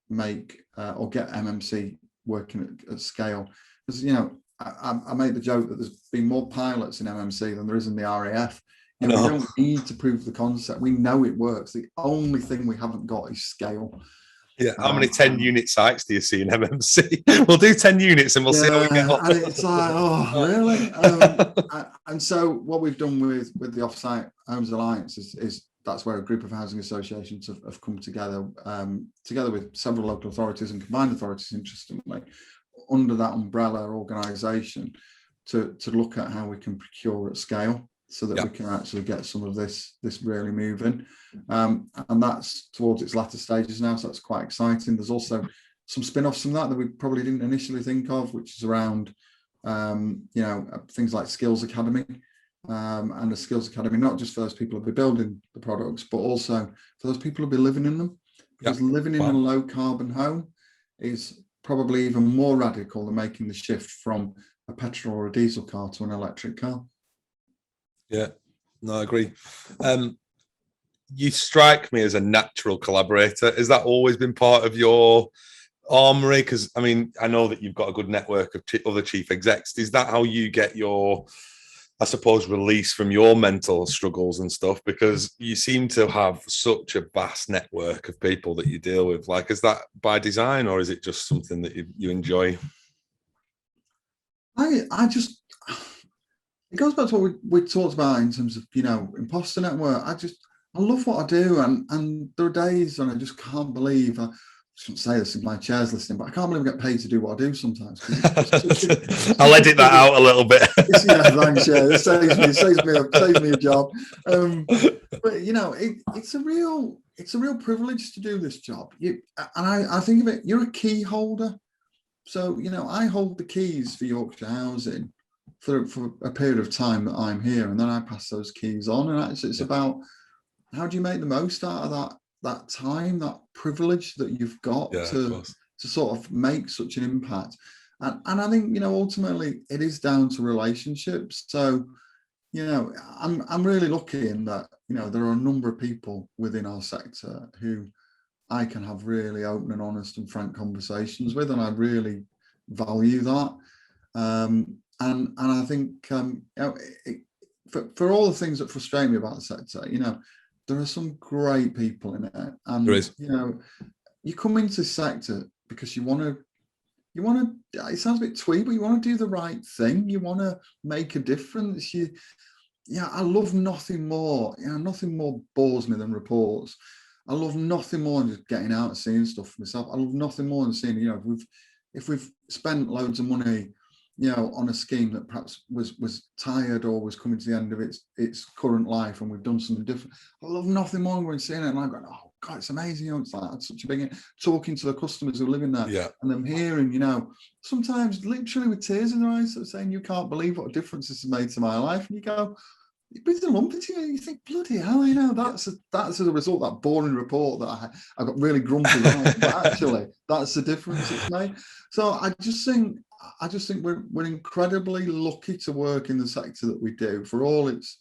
make or get MMC working at scale. Because I make the joke that there's been more pilots in MMC than there is in the RAF. We don't need to prove the concept. We know it works. The only thing we haven't got is scale. Yeah. How many 10-unit sites do you see in MMC? We'll do 10 units and we'll see how we get on. And it's like, oh, really? And so what we've done with the Offsite Homes Alliance is that's where a group of housing associations have come together, together with several local authorities and combined authorities, interestingly, under that umbrella organisation to look at how we can procure at scale, so that we can actually get some of this really moving. And that's towards its latter stages now, so that's quite exciting. There's also some spin-offs from that we probably didn't initially think of, which is around things like Skills Academy, and a Skills Academy, not just for those people who'll be building the products, but also for those people who'll be living in them. Because living in a low carbon home is probably even more radical than making the shift from a petrol or a diesel car to an electric car. Yeah, no, I agree. You strike me as a natural collaborator. Has that always been part of your armory? Because I know that you've got a good network of other chief execs. Is that how you get your, I suppose, release from your mental struggles and stuff? Because you seem to have such a vast network of people that you deal with. Like, is that by design, or is it just something that you enjoy? It goes back to what we talked about in terms of, imposter network. I love what I do, and there are days when I just can't believe, I shouldn't say this if my chair's listening, but I can't believe I get paid to do what I do sometimes. I'll edit that out a little bit. Thanks, it saves me a job. But it's a real privilege to do this job. I think of it, you're a key holder. So, I hold the keys for Yorkshire Housing for a period of time that I'm here, and then I pass those keys on. And actually, it's about how do you make the most out of that time, that privilege that you've got to sort of make such an impact. And I think, ultimately it is down to relationships. So, I'm really lucky in that, there are a number of people within our sector who I can have really open and honest and frank conversations with, and I really value that. And I think for all the things that frustrate me about the sector, there are some great people in it, and there is. You come into the sector because you want to. It sounds a bit twee, but you want to do the right thing. You want to make a difference. I love nothing more. Nothing more bores me than reports. I love nothing more than just getting out and seeing stuff for myself. I love nothing more than seeing, if we've spent loads of money, on a scheme that perhaps was tired or was coming to the end of its current life, and we've done something different. I love nothing more than seeing it, and I'm going, oh, God, it's amazing. It's like that's such a big, talking to the customers who live in there, Yeah. and them hearing, sometimes literally with tears in their eyes, sort of saying, you can't believe what a difference this has made to my life. And you go, it brings a lump into you. You think, bloody hell, that's as a result of that boring report that I got really grumpy right. But actually, that's the difference it's made. So I just think we're incredibly lucky to work in the sector that we do, for all its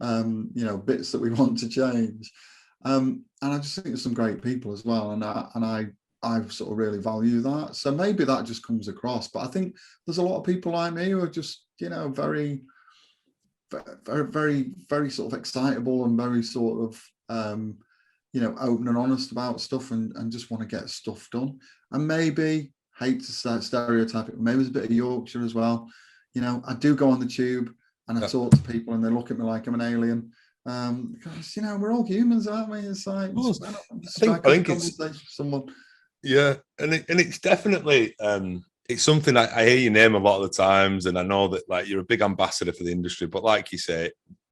bits that we want to change. And I just think there's some great people as well, and I sort of really value that. So maybe that just comes across. But I think there's a lot of people like me who are just very, very, very, very sort of excitable and very sort of open and honest about stuff, and just want to get stuff done. And maybe, hate to stereotype it, maybe there's a bit of Yorkshire as well. I do go on the tube and I talk to people and they look at me like I'm an alien. Because we're all humans, aren't we? It's like, I think it's someone. Yeah, and it's definitely it's something I hear your name a lot of the times, and I know that like you're a big ambassador for the industry. But like you say,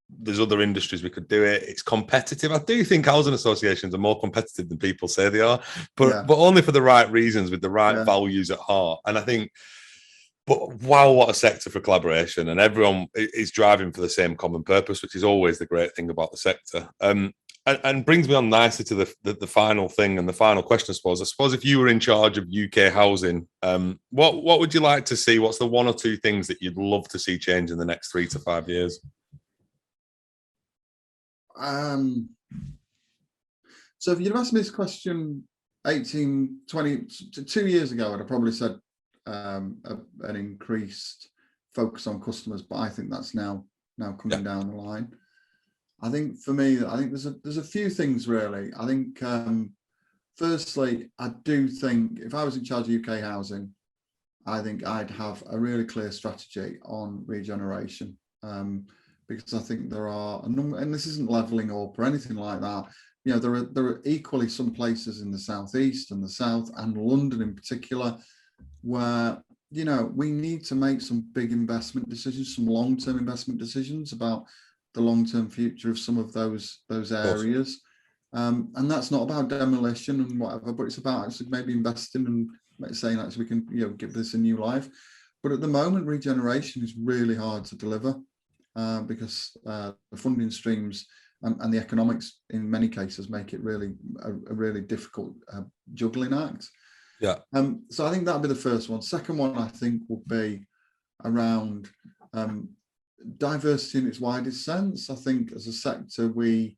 there's other industries we could do it. It's competitive. I do think housing associations are more competitive than people say they are, but only for the right reasons, with the right values at heart. And I think, but wow, what a sector for collaboration, and everyone is driving for the same common purpose, which is always the great thing about the sector. And brings me on nicely to the final thing and the final question, I suppose if you were in charge of UK housing, what would you like to see? What's the one or two things that you'd love to see change in the next 3 to 5 years? So if you'd asked me this question 18, 20, 2 years ago, I'd have probably said an increased focus on customers, but I think that's now coming down the line. I think for me, there's a few things really. I think firstly, I do think if I was in charge of UK housing, I think I'd have a really clear strategy on regeneration, because I think there are a number, and this isn't levelling up or anything like that. There are equally some places in the southeast and the south and London in particular where we need to make some big investment decisions, some long-term investment decisions about the long-term future of some of those areas, and that's not about demolition and whatever, but it's about actually maybe investing and saying actually we can give this a new life. But at the moment, regeneration is really hard to deliver because the funding streams and the economics in many cases make it really a really difficult juggling act. So I think that'll be the first one. Second one, I think, will be around diversity in its widest sense. I think as a sector, we,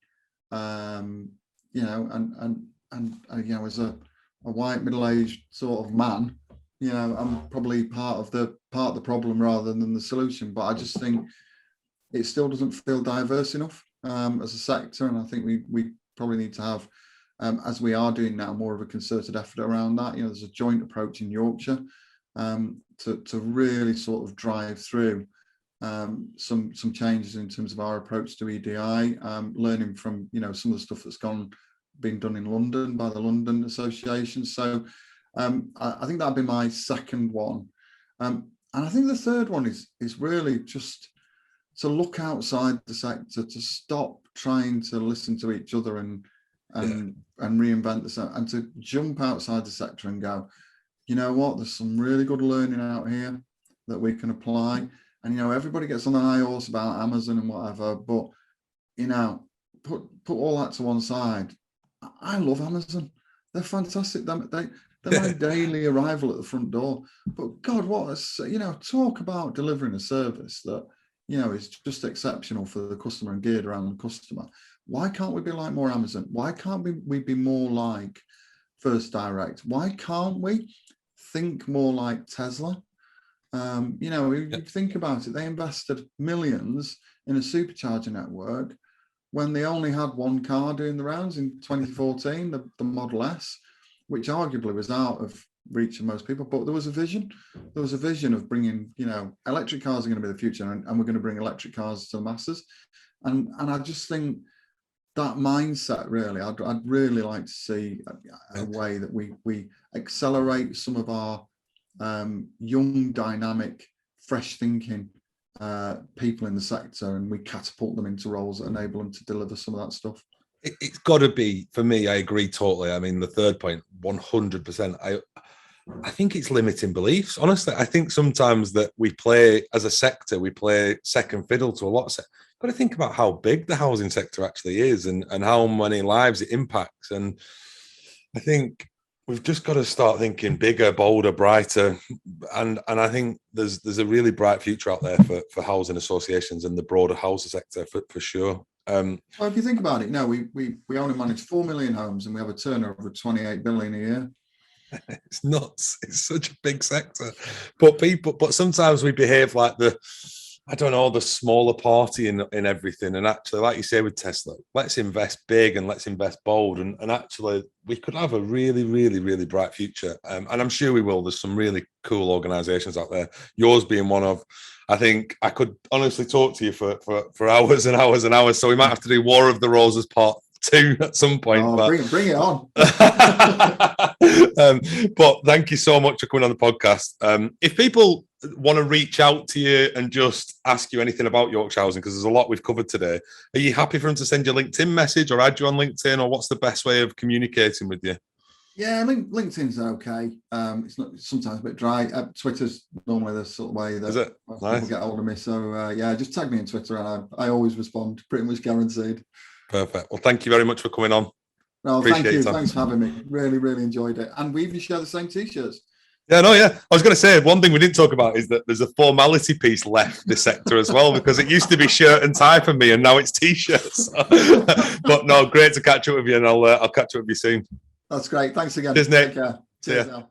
and as a white middle-aged sort of man, I'm probably part of the problem rather than the solution. But I just think it still doesn't feel diverse enough as a sector, and I think we probably need to have, as we are doing now, more of a concerted effort around that. There's a joint approach in Yorkshire to really sort of drive through some changes in terms of our approach to EDI, learning from some of the stuff that's been done in London by the London Association. So I think that'd be my second one, and I think the third one is really just to look outside the sector, to stop trying to listen to each other and reinvent the sector, and to jump outside the sector and go, you know what, there's some really good learning out here that we can apply. And everybody gets on the high horse about Amazon and whatever, but put all that to one side. I love Amazon. They're fantastic. They're my daily arrival at the front door. But God, talk about delivering a service that is just exceptional for the customer and geared around the customer. Why can't we be like more Amazon? Why can't we be more like First Direct? Why can't we think more like Tesla? You think about it, they invested millions in a supercharger network when they only had one car doing the rounds in 2014, the Model S, which arguably was out of reach of most people. But there was a vision. There was a vision of bringing, electric cars are going to be the future, and we're going to bring electric cars to the masses. And I just think that mindset, really, I'd really like to see a way that we accelerate some of our young, dynamic, fresh thinking people in the sector, and we catapult them into roles that enable them to deliver some of that stuff. It's got to be, for me, I agree totally. I mean, the third point, 100%. I think it's limiting beliefs. Honestly, I think sometimes that we play, as a sector, we play second fiddle to a lot of got to think about how big the housing sector actually is and how many lives it impacts. And I think we've just got to start thinking bigger, bolder, brighter. And I think there's a really bright future out there for housing associations and the broader housing sector for sure. Well, if you think about it, no, we only manage 4 million homes and we have a turnover of 28 billion a year. It's nuts. It's such a big sector, but sometimes we behave like the smaller party in everything. And actually, like you say with Tesla, let's invest big and let's invest bold. And actually, we could have a really, really, really bright future. And I'm sure we will. There's some really cool organizations out there, yours being one of. I think I could honestly talk to you for hours and hours and hours. So we might have to do War of the Roses Part 2 at some point. Oh, bring it on. But thank you so much for coming on the podcast. If people want to reach out to you and just ask you anything about Yorkshire Housing, because there's a lot we've covered today, are you happy for them to send you a LinkedIn message or add you on LinkedIn, or what's the best way of communicating with you? Yeah, LinkedIn's okay. It's not sometimes a bit dry. Twitter's normally the sort of way that people get hold of me. So yeah, just tag me on Twitter and I always respond, pretty much guaranteed. Perfect. Well, thank you very much for coming on. No, thank you. Thanks for having me. Really, really enjoyed it. And we even share the same t-shirts. Yeah, no, yeah. I was going to say, one thing we didn't talk about is that there's a formality piece left this sector as well, because it used to be shirt and tie for me and now it's t-shirts. But no, great to catch up with you, and I'll catch up with you soon. That's great. Thanks again. Cheers, Nick. Take care. Cheers now.